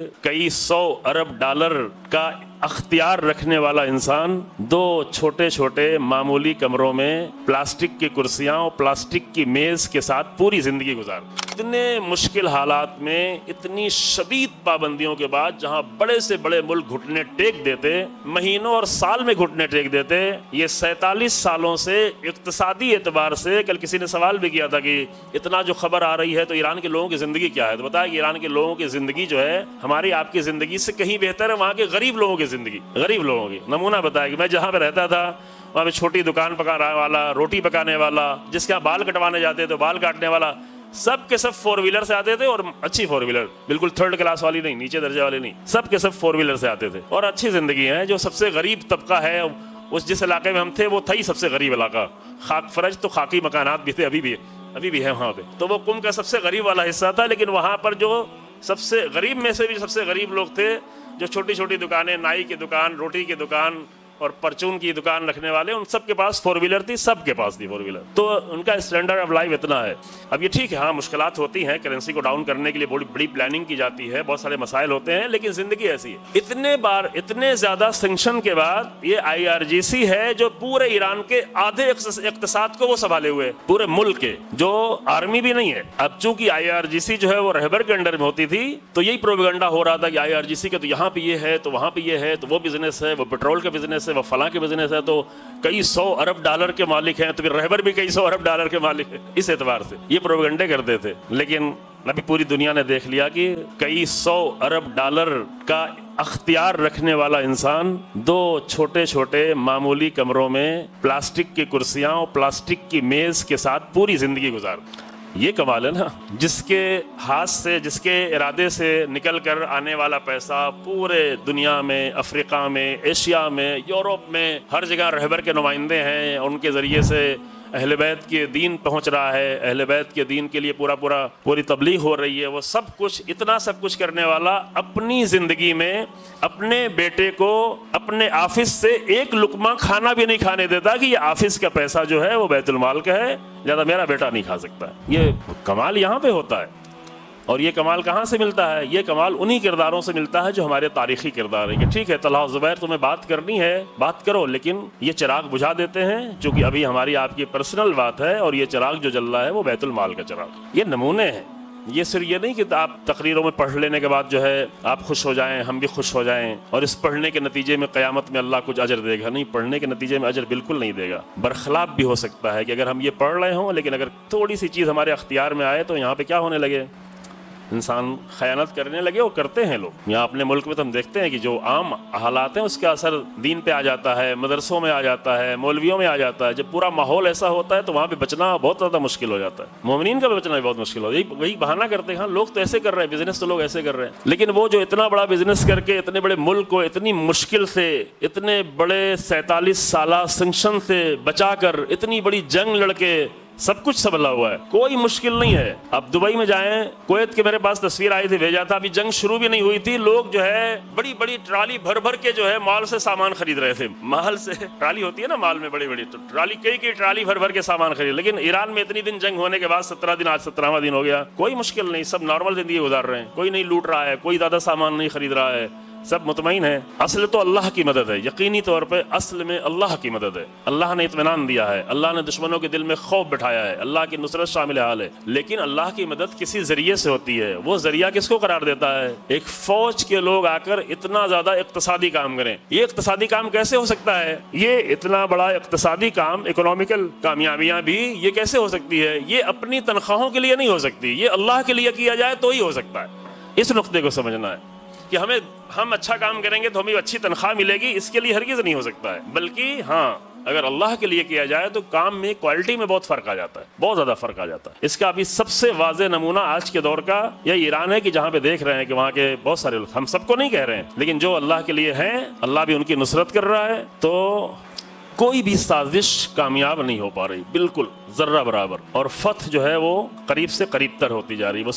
कई 100 अरब डॉलर का अख्तियार रखने वाला इंसान दो छोटे छोटे मामूली कमरों में प्लास्टिक की कुर्सियां और प्लास्टिक की मेज के साथ पूरी जिंदगी गुजार, इतने मुश्किल हालात में इतनी शदीद पाबंदियों के बाद जहां बड़े से बड़े मुल्क घुटने टेक देते, महीनों और साल में घुटने टेक देते, ये 47 सालों से इक्तिसादी एतबार से, कल किसी ने सवाल भी किया था कि इतना जो खबर आ रही है तो ईरान के लोगों की जिंदगी क्या है, तो बताया कि ईरान के लोगों की जिंदगी जो है हमारी आपकी जिंदगी से कहीं बेहतर है। वहां के गरीब लोगों की जिंदगी, गरीब लोगों की नमूना बताया कि मैं जहां पे रहता था वहां पे छोटी दुकान पकाने वाला, रोटी पकाने वाला, जिसके यहाँ बाल कटवाने जाते तो बाल काटने वाला, सब के सब 4 व्हीलर से आते थे, और अच्छी 4 व्हीलर, बिल्कुल 3rd क्लास वाली नहीं, नीचे दर्जे वाली नहीं, सब के सब 4 व्हीलर से आते थे। और अच्छी जिंदगी है। जो सबसे गरीब तबका है उस जिस इलाके में हम थे वो था ही सबसे गरीब इलाका। खाक फरज तो खाकी मकानात भी थे, अभी भी है वहाँ पे, तो वो कुम का सबसे गरीब वाला हिस्सा था। लेकिन वहाँ पर जो सबसे गरीब में से भी सबसे गरीब लोग थे, जो छोटी छोटी दुकानें, नाई की दुकान, रोटी की दुकान और परचून की दुकान रखने वाले, उन सब के पास 4 व्हीलर थी, सबके पास थी 4 व्हीलर। तो उनका स्टैंडर्ड ऑफ लाइफ इतना है। अब ये ठीक है, हाँ मुश्किलात होती हैं, करेंसी को डाउन करने के लिए बड़ी बड़ी प्लानिंग की जाती है, बहुत सारे मसाइल होते हैं, लेकिन जिंदगी ऐसी है। इतने बार, इतने ज्यादा सैंक्शन के बाद ये IRGC है जो पूरे ईरान के आधे इक्तिसाद को वो संभाले हुए, पूरे मुल्क के, जो आर्मी भी नहीं है। अब चूंकि IRGC जो है वो रहबर के अंडर में होती थी, तो यही प्रोपेगेंडा हो रहा था कि IRGC के तो यहाँ पे ये है, तो वहाँ पे ये है, तो वो बिजनेस है, वो पेट्रोल का बिजनेस, वो फलां के बिजनेस है, तो कई 100 अरब डॉलर के मालिक हैं, तो फिर रहबर भी कई 100 अरब डॉलर के मालिक है। इस एतबार से ये प्रोपेगेंडे करते थे। लेकिन अभी पूरी दुनिया ने देख लिया कि कई 100 अरब डॉलर का अख्तियार रखने वाला इंसान दो छोटे छोटे मामूली कमरों में प्लास्टिक की कुर्सियां और प्लास्टिक की मेज के साथ पूरी जिंदगी गुजार। ये कमाल है ना, जिसके हाथ से, जिसके इरादे से निकल कर आने वाला पैसा पूरे दुनिया में, अफ्रीका में, एशिया में, यूरोप में, हर जगह रहबर के नुमाइंदे हैं, उनके ज़रिए से अहले बैत के दीन पहुंच रहा है, अहले बैत के दीन के लिए पूरी तबलीग हो रही है। वो सब कुछ, इतना सब कुछ करने वाला अपनी ज़िंदगी में अपने बेटे को अपने ऑफिस से एक लुकमा खाना भी नहीं खाने देता कि ये ऑफिस का पैसा जो है वो बैतुल माल का है, ज़्यादा मेरा बेटा नहीं खा सकता। ये कमाल यहाँ पे होता है। और ये कमाल कहाँ से मिलता है? ये कमाल उन्हीं किरदारों से मिलता है जो हमारे तारीखी किरदार हैं। कि ठीक है तलहा ज़ुबैर, तुम्हें बात करनी है, बात करो, लेकिन ये चिराग बुझा देते हैं, चूँकि अभी हमारी आपकी पर्सनल बात है, और ये चिराग जो जल रहा है वो बैतुल माल का चिराग। ये नमूने हैं। ये सिर्फ ये नहीं कि आप तकरीरों में पढ़ लेने के बाद जो है आप खुश हो जाएं, हम भी खुश हो जाएं, और इस पढ़ने के नतीजे में क़यामत में अल्लाह कुछ अजर देगा। नहीं, पढ़ने के नतीजे में अजर बिल्कुल नहीं देगा। बरखिलाफ भी हो सकता है कि अगर हम ये पढ़ रहे हों, लेकिन अगर थोड़ी सी चीज़ हमारे अख्तियार में आए तो यहाँ पे क्या होने लगे, इंसान खयानत करने लगे। वो करते हैं लोग। यहाँ अपने मुल्क में तो हम देखते हैं कि जो आम हालात हैं उसका असर दीन पे आ जाता है, मदरसों में आ जाता है, मौलवियों में आ जाता है। जब पूरा माहौल ऐसा होता है तो वहाँ पे बचना बहुत ज़्यादा मुश्किल हो जाता है। मोमिनीन का भी बचना भी बहुत मुश्किल होता है। वही बहाना करते हैं, हाँ लोग तो ऐसे कर रहे हैं, बिजनेस तो लोग ऐसे कर रहे हैं, लेकिन वो जो इतना बड़ा बिजनेस करके इतने बड़े मुल्क को इतनी मुश्किल से, इतने बड़े 47 साला सैंक्शन से बचा कर इतनी बड़ी जंग लड़के सब कुछ संभला हुआ है, कोई मुश्किल नहीं है। अब दुबई में जाएं, कुवैत के मेरे पास तस्वीर आई थी, भेजा था, अभी जंग शुरू भी नहीं हुई थी, लोग जो है बड़ी बड़ी ट्राली भर भर के जो है माल से सामान खरीद रहे थे। माल से, ट्राली होती है ना माल में बड़ी बड़ी, तो ट्राली कई ट्राली भर भर के सामान खरीद। लेकिन ईरान में इतनी दिन जंग होने के बाद 17 दिन, आज 17वां दिन हो गया, कोई मुश्किल नहीं, सब नॉर्मल जिंदगी गुजार रहे हैं, कोई नहीं लूट रहा है, कोई ज्यादा सामान नहीं खरीद रहा है, सब मुतमईन है। असल तो अल्लाह की मदद है, यकीनी तौर पे असल में अल्लाह की मदद है। अल्लाह ने इत्मीनान दिया है, अल्लाह ने दुश्मनों के दिल में खौफ बिठाया है, अल्लाह की नुसरत शामिल हाल है। लेकिन अल्लाह की मदद किसी जरिए से होती है। वो जरिया किसको करार देता है? एक फौज के लोग आकर इतना ज्यादा इक्तिसादी काम करें। ये इक्तिसादी काम कैसे हो सकता है? ये इतना बड़ा इक्तिसादी काम, इकोनॉमिकल कामयाबियां भी ये कैसे हो सकती है? ये अपनी तनख्वाहों के लिए नहीं हो सकती, ये अल्लाह के लिए किया जाए तो ही हो सकता है। इस नुक्ते को समझना है कि हम अच्छा काम करेंगे तो हमें अच्छी तनख्वाह मिलेगी, इसके लिए हरगिज़ नहीं हो सकता है। बल्कि हाँ, अगर अल्लाह के लिए किया जाए तो काम में क्वालिटी में बहुत फ़र्क आ जाता है, बहुत ज़्यादा फ़र्क आ जाता है। इसका अभी सबसे वाज़ेह नमूना आज के दौर का यह ईरान है कि जहाँ पे देख रहे हैं कि वहाँ के बहुत सारे लोग, हम सबको नहीं कह रहे हैं, लेकिन जो अल्लाह के लिए हैं, अल्लाह भी उनकी नुसरत कर रहा है, तो कोई भी साजिश कामयाब नहीं हो पा रही, बिल्कुल ज़र्रा बराबर। और फतह जो है वो करीब से करीब तर होती जा रही है। वो